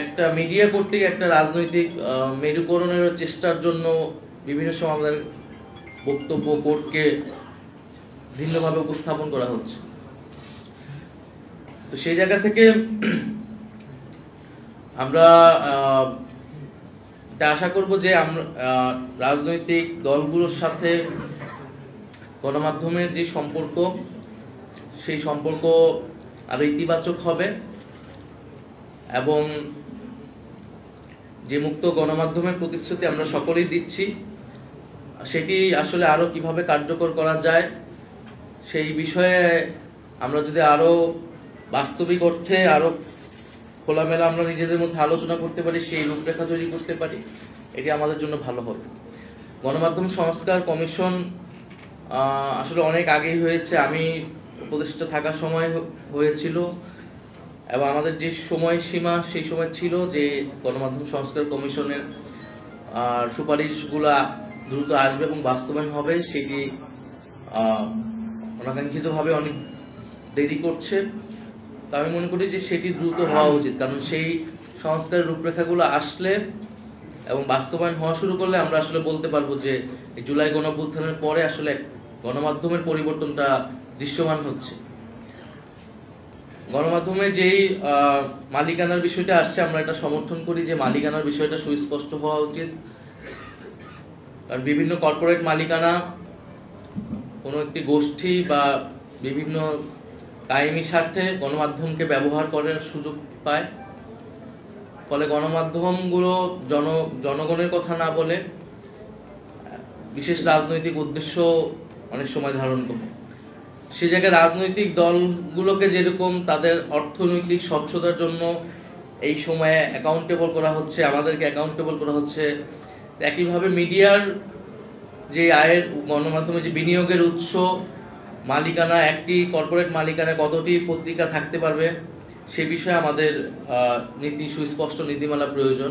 একটা মিডিয়া কর্তৃক একটা রাজনৈতিক মেরুকরণের চেষ্টার জন্য বিভিন্ন সময় আমাদের বক্তব্য কোর্টকে ভিন্নভাবে উপস্থাপন করা হচ্ছে। তো সেই জায়গা থেকে আমরা আশা করব যে আমরা রাজনৈতিক দলগুলোর সাথে গণমাধ্যমের যে সম্পর্ক, সেই সম্পর্ক আরো ইতিবাচক হবে এবং যে মুক্ত গণমাধ্যমের প্রতিশ্রুতি আমরা সকলেই দিচ্ছি, সেটি আসলে আরো কিভাবে কার্যকর করা যায় সেই বিষয়ে আমরা যদি আরো বাস্তবিক অর্থে আরো খোলামেলা আমরা নিজেদের মধ্যে আলোচনা করতে পারি, সেই রূপরেখা তৈরি করতে পারি, এটি আমাদের জন্য ভালো হবে। গণমাধ্যম সংস্কার কমিশন আসলে অনেক আগেই হয়েছে, আমি উপদেষ্টা থাকার সময় হয়েছিল এবং আমাদের যে সময়সীমা সেই সময় ছিল যে গণমাধ্যম সংস্কার কমিশনের সুপারিশগুলা দ্রুত আসবে এবং বাস্তবায়ন হবে, সেটি অনাকাঙ্ক্ষিতভাবে অনেক দেরি করছে। তা আমি মনে করি যে সেটি দ্রুত হওয়া উচিত, কারণ সেই সংস্কারের রূপরেখাগুলো আসলে এবং বাস্তবায়ন হওয়া শুরু করলে আমরা আসলে বলতে পারবো যে জুলাই গণঅভ্যুত্থানের পরে আসলে গণমাধ্যমের পরিবর্তনটা দৃশ্যমান হচ্ছে। গণমাধ্যমে যেই মালিকানার বিষয়টা আসছে, আমরা এটা সমর্থন করি যে মালিকানার বিষয়টা সুস্পষ্ট হওয়া উচিত। কারণ বিভিন্ন কর্পোরেট মালিকানা কোনো একটি গোষ্ঠী বা বিভিন্ন কায়েমি স্বার্থে গণমাধ্যমকে ব্যবহার করার সুযোগ পায়, ফলে গণমাধ্যমগুলো জনগণের কথা না বলে বিশেষ রাজনৈতিক উদ্দেশ্য অনেক সময় ধারণ করে। সে জায়গায় রাজনৈতিক দলগুলোকে যেরকম তাদের অর্থনৈতিক স্বচ্ছতার জন্য এই সময়ে অ্যাকাউন্টেবল করা হচ্ছে, আমাদেরকে অ্যাকাউন্টেবল করা হচ্ছে, একইভাবে মিডিয়ার যে আয়ের, গণমাধ্যমে যে বিনিয়োগের উৎস, মালিকানা, একটি কর্পোরেট মালিকানা কতটি পত্রিকা থাকতে পারবে সে বিষয়ে আমাদের সুস্পষ্ট নীতিমালা প্রয়োজন।